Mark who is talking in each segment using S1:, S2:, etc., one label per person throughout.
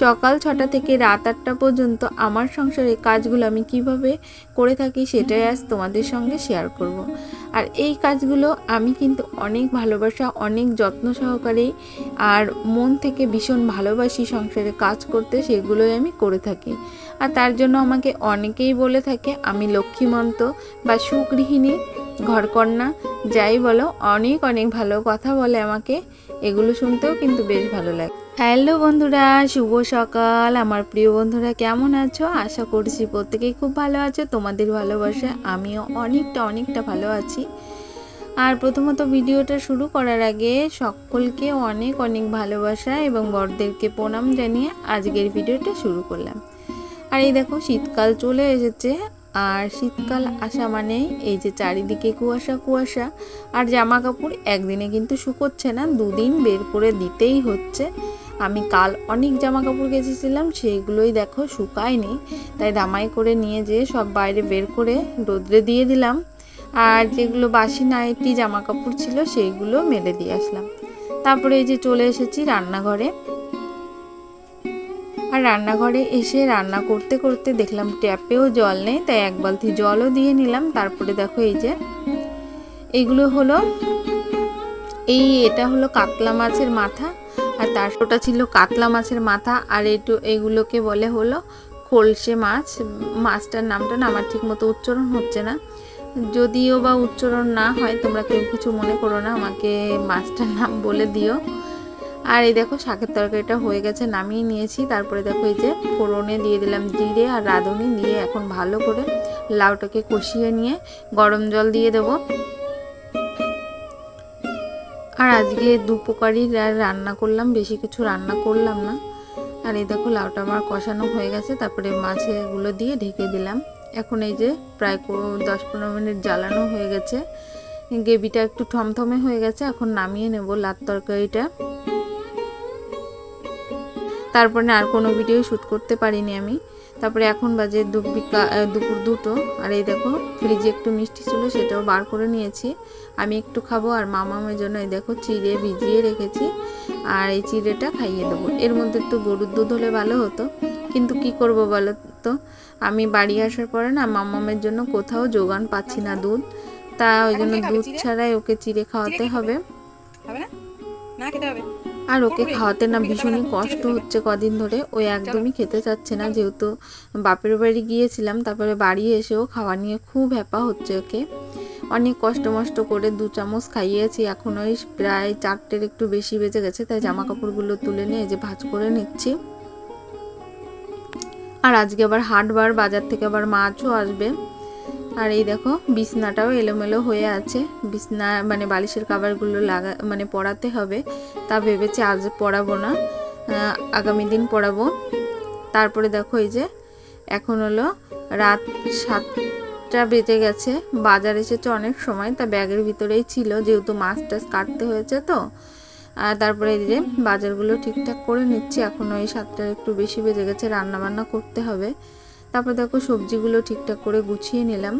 S1: সকাল 6টা থেকে রাত 8টা পর্যন্ত আমার সংসারে কাজগুলো আমি কিভাবে করে থাকি সেটাই আজ তোমাদের সঙ্গে শেয়ার করব। আর এই কাজগুলো আমি কিন্তু অনেক ভালোবাসা, অনেক যত্ন সহকারেই আর মন থেকে ভীষণ ভালোবাসি সংসারে কাজ করতে, সেগুলোই আমি করে থাকি। আর তার জন্য আমাকে অনেকেই বলে থাকে আমি লক্ষ্মীমন্ত বা সুগৃহিণী, ঘরকন্যা, যাই বলো, অনেক অনেক ভালো কথা বলে আমাকে। এগুলো শুনতেও কিন্তু বেশ ভালো লাগে। হ্যালো বন্ধুরা, শুভ সকাল। আমার প্রিয় বন্ধুরা কেমন আছো? আশা করছি প্রত্যেকেই খুব ভালো আছো। তোমাদের ভালোবাসা আমিও অনেকটা ভালো আছি। আর প্রথমত ভিডিওটা শুরু করার আগে সকলকে অনেক অনেক ভালোবাসা এবং বড়দেরকে প্রণাম জানিয়ে আজকের ভিডিওটা শুরু করলাম। আর এই দেখো শীতকাল চলে এসেছে, আর শীতকাল আসা মানে এই যে চারিদিকে কুয়াশা কুয়াশা, আর জামা কাপড় একদিনে কিন্তু শুকোচ্ছে না, দুদিন বের করে দিতেই হচ্ছে। আমি কাল অনেক জামা কাপড় কেচেছিলাম, সেইগুলোই দেখো শুকায়নি, তাই দামাই করে নিয়ে যেয়ে সব বাইরে বের করে রোদ্রে দিয়ে দিলাম। আর যেগুলো বাসি নাইটি জামা কাপড় ছিল সেইগুলো মেলে দিয়ে আসলাম। তারপরে এই যে চলে এসেছি রান্নাঘরে। আর রান্নাঘরে এসে রান্না করতে করতে দেখলাম ট্যাপেও জল নেই, তাই এক বালতি জলও দিয়ে নিলাম। তারপরে দেখো এই যে এইগুলো হলো, এটা হলো কাতলা মাছের মাথা, আর তার ওটা ছিল কাতলা মাছের মাথা। আর এইগুলোকে বলে হলো খলসে মাছ। মাছটার নামটা না আমার ঠিক মতো উচ্চারণ হচ্ছে না, যদিও বা উচ্চারণ না হয় তোমরা কেউ কিছু মনে করো না, আমাকে মাছটার নাম বলে দিও। আর এই দেখো শাকের তরকারিটা হয়ে গেছে, নামিয়ে নিয়েছি। তারপরে দেখো এই যে ফোড়নে দিয়ে দিলাম জিরে আর রাঁধুনি দিয়ে এখন ভালো করে লাউটাকে কষিয়ে নিয়ে গরম জল দিয়ে দেবো। আর আজকে দু প্রকারই রান্না করলাম, বেশি কিছু রান্না করলাম না। আর এই দেখো লাউটা আমার কষানো হয়ে গেছে, তারপরে মাছগুলো দিয়ে ঢেকে দিলাম। এখন এই যে প্রায় 10-15 মিনিট জ্বালানো হয়ে গেছে, গ্রেভিটা একটু থমথমে হয়ে গেছে। এখন নামিয়ে নেব লাউ তরকারিটা। তারপরে আর কোনো ভিডিও শ্যুট করতে পারিনি আমি। তারপরে এখন বাজে দুপুর 2টো। আর এই দেখো ফ্রিজে একটু মিষ্টি ছিল, সেটাও বার করে নিয়েছি, আমি একটু খাবো। আর মামামের জন্য এই দেখো চিড়ে ভিজিয়ে রেখেছি, আর এই চিড়েটা খাইয়ে দেবো। এর মধ্যে একটু গরুর দুধ হলে ভালো হতো, কিন্তু কি করব বলো তো, আমি বাড়ি আসার পরে না মামামের জন্য কোথাও জোগান পাচ্ছি না দুধ, তা ওই জন্য দুধ ছাড়াই ওকে চিড়ে খাওয়াতে হবে। আর ওকে খাওয়াতে না ভীষণই কষ্ট হচ্ছে কদিন ধরে, ওই একদমই খেতে চাচ্ছে না। যেহেতু বাপের বাড়ি গিয়েছিলাম, তারপরে বাড়ি এসেও খাওয়া নিয়ে খুব হ্যাপা হচ্ছে ওকে। অনেক কষ্ট মষ্ট করে 2 চামচ খাইয়েছি, এখন ওই প্রায় 4টের একটু বেশি বেজে গেছে, তাই জামা কাপড়গুলো তুলে নিয়ে যে ভাঁজ করে নিচ্ছি। আর আজকে আবার হাটবার, বাজার থেকে আবার মাছও আসবে। আর এই দেখো বিছনাটাও এলোমেলো হয়ে আছে, বিছনা মানে বালিশের কভারগুলো পরাতে হবে, তা ভেবেছি আজ পরাবো না, আগামী দিন পরাবো। তারপরে দেখো এই যে এখন হলো রাত 7টা বেজে গেছে, বাজার এসেছে অনেক সময়, তা ব্যাগের ভিতরেই ছিল, যেহেতু মাছ টাছ কাটতে হয়েছে তো। আর তারপরে এই যে বাজারগুলো ঠিকঠাক করে নিচ্ছি, এখন ওই 7টার একটু বেশি বেজে গেছে, রান্না বান্না করতে হবে। তারপর দেখো সবজিগুলো ঠিকঠাক করে গুছিয়ে নিলাম।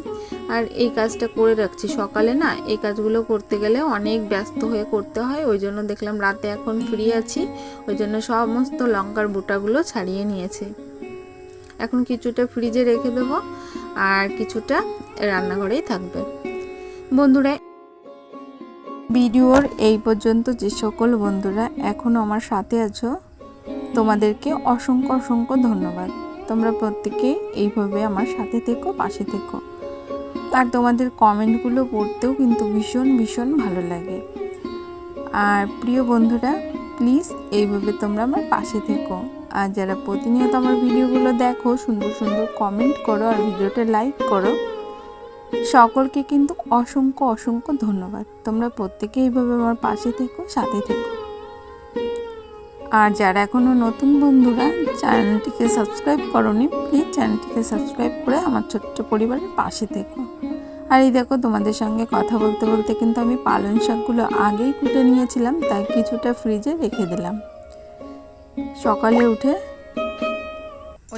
S1: আর এই কাজটা করে রাখছি, সকালে না এই কাজগুলো করতে গেলে অনেক ব্যস্ত হয়ে করতে হয়, ওই জন্য দেখলাম রাতে এখন ফ্রি আছি, ওই জন্য সমস্ত লঙ্কার বোটাগুলো ছাড়িয়ে নিয়েছি। এখন কিছুটা ফ্রিজে রেখে দেবো, আর কিছুটা রান্নাঘরেই থাকবে। বন্ধুরা, ভিডিওর এই পর্যন্ত যে সকল বন্ধুরা এখনও আমার সাথে আছো, তোমাদেরকে অসংখ্য অসংখ্য ধন্যবাদ। তোমরা প্রত্যেকেই এইভাবে আমার সাথে থেকো, পাশে থেকো। আর তোমাদের কমেন্টগুলো পড়তেও কিন্তু ভীষণ ভীষণ ভালো লাগে। আর প্রিয় বন্ধুরা, প্লিজ এইভাবে তোমরা আমার পাশে থেকো। আর যারা প্রতিনিয়ত আমার ভিডিওগুলো দেখো, সুন্দর সুন্দর কমেন্ট করো আর ভিডিওটা লাইক করো, সকলকে কিন্তু অসংখ্য অসংখ্য ধন্যবাদ। তোমরা প্রত্যেকে এইভাবে আমার পাশে থেকো, সাথে থেকো। আর যারা এখনও নতুন বন্ধুরা চ্যানেলটিকে সাবস্ক্রাইব করোনি, প্লিজ চ্যানেলটিকে সাবস্ক্রাইব করে আমার ছোট্ট পরিবারের পাশে থেকো। আর এই দেখো তোমাদের সঙ্গে কথা বলতে বলতে কিন্তু আমি পালং শাকগুলো আগেই কুটে নিয়েছিলাম, তাই কিছুটা ফ্রিজে রেখে দিলাম। সকালে উঠে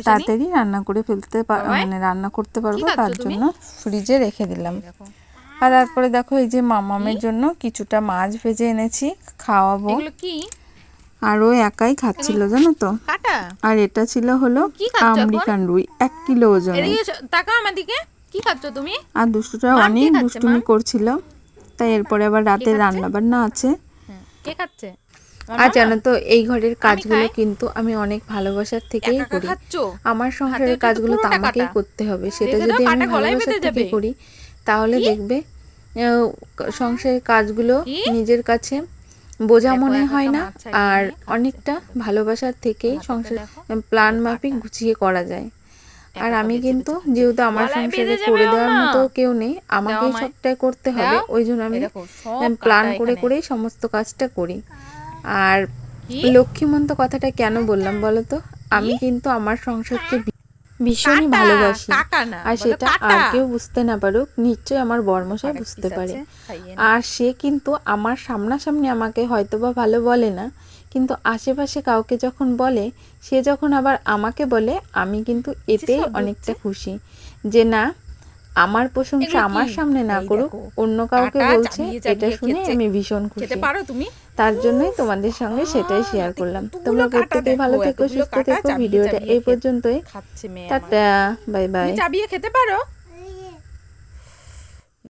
S1: তাড়াতাড়ি রান্না করে রান্না করতে পারবো, তার জন্য ফ্রিজে রেখে দিলাম। আর তারপরে দেখো এই যে মামামের জন্য কিছুটা মাছ ভেজে এনেছি, খাওয়াবো। আর ও একাই খাচ্ছিল জানো তো।
S2: কাটা।
S1: আর এটা ছিল হলো
S2: কি খাচ্ছ এখন?
S1: আমেরিকান রুই 1 কিলো ওজন।
S2: এদিকে তাকাও আমার দিকে, কি খাচ্ছ তুমি?
S1: আর দুষ্টুটা
S2: মাম কি
S1: অনেক
S2: খাচ্ছে,
S1: দুষ্টুমি
S2: মাম?
S1: করছিল, তাই এরপরে আবার রাতে
S2: খাচ্ছে?
S1: রান্না বান্না আছে।
S2: হ্যাঁ, কে খাচ্ছে?
S1: আর জানো তো এই ঘরের কাজগুলো
S2: খাই?
S1: কিন্তু আমি অনেক ভালোবাসার থেকেই
S2: একা একা
S1: করি।
S2: খাচ্ছ?
S1: আমার সংসারের
S2: হাতে তো
S1: কাজগুলো তো
S2: পুরোটা
S1: আমাকেই
S2: কাটা।
S1: করতে হবে, সেটা
S2: রেখে দাও,
S1: যদি আমি
S2: কাটা গলায়
S1: ভালোবাসার
S2: বেঁধে
S1: থেকে
S2: যাবে।
S1: করি তাহলে
S2: কি?
S1: দেখবে সংসারের কাজগুলো
S2: কি?
S1: নিজের কাছে বোঝা
S2: দেখো,
S1: মনে
S2: একা
S1: হয়
S2: একা
S1: না,
S2: মাছ চাইলে
S1: আর
S2: নিয়ে খাচ্ছে।
S1: অনেকটা ভালোবাসার থেকেই
S2: হাতটা
S1: সংসার
S2: দেখো,
S1: প্ল্যান
S2: পুরো
S1: মাফিক
S2: কাটা।
S1: গুছিয়ে করা যায়। আর
S2: একা একা
S1: আমি
S2: বেছে
S1: কিন্তু
S2: বেছে খাচ্ছে।
S1: যেহেতু আমার
S2: গলায়
S1: সংসারে
S2: বেঁধে যাবে
S1: করে
S2: ও
S1: দেওয়ার
S2: মা।
S1: মতো কেউ নেই,
S2: দাও
S1: আমাকেই
S2: আমায়।
S1: সবটাই করতে হবে,
S2: দাও।
S1: ওই জন্য
S2: এই
S1: আমি
S2: দেখো, সব
S1: প্ল্যান
S2: কাটা
S1: করে
S2: এখানে।
S1: করেই সমস্ত কাজটা করি। আর
S2: কি?
S1: লক্ষ্মীমন্ত কথাটা কেন বললাম বলো তো, আমি
S2: কি?
S1: কিন্তু আমার সংসারকে ভীষণই
S2: কাটা,
S1: ভালোবাসি।
S2: কাকা না,
S1: আর
S2: বলো
S1: সেটা
S2: কাটা।
S1: আর কেউ বুঝতে না পারুক, নিশ্চয়ই আমার বরমশাই
S2: আরেক
S1: বুঝতে
S2: piece
S1: পারে।
S2: আছে, খাইয়ে নে।
S1: আর সে কিন্তু আমার সামনাসামনি আমাকে হয়তোবা ভালো বলে না, কিন্তু আশেপাশে কাউকে যখন বলে, সে যখন আবার আমাকে বলে, আমি কিন্তু এতেই
S2: শব্দ
S1: অনেকটা
S2: হচ্ছে?
S1: খুশি যে না, আমার প্রশংসা
S2: এগুলো
S1: আমার
S2: কি?
S1: সামনে না
S2: এই
S1: করুক,
S2: দেখো,
S1: অন্য কাউকে
S2: কাটা
S1: বলছে,
S2: চাবিয়ে
S1: এটা
S2: চাবিয়ে
S1: শুনে
S2: খেচ্ছে।
S1: আমি ভীষণ
S2: খেতে
S1: খুশি।
S2: পারো তুমি?
S1: তার জন্যই তোমাদের সঙ্গে সেটাই শেয়ার
S2: হাতে
S1: করলাম।
S2: কতগুলো
S1: তোমরা
S2: কাটা
S1: প্রত্যেকেই ভালো
S2: দেখো,
S1: থেকো,
S2: এতগুলো
S1: সুস্থ
S2: কাটা
S1: থেকো।
S2: চাবিয়ে
S1: ভিডিওটা
S2: চাবিয়ে
S1: এই পর্যন্তই।
S2: খাচ্ছে মেয়ে আমার।
S1: Tata, bye bye.
S2: তুমি চাবিয়ে খেতে পারো?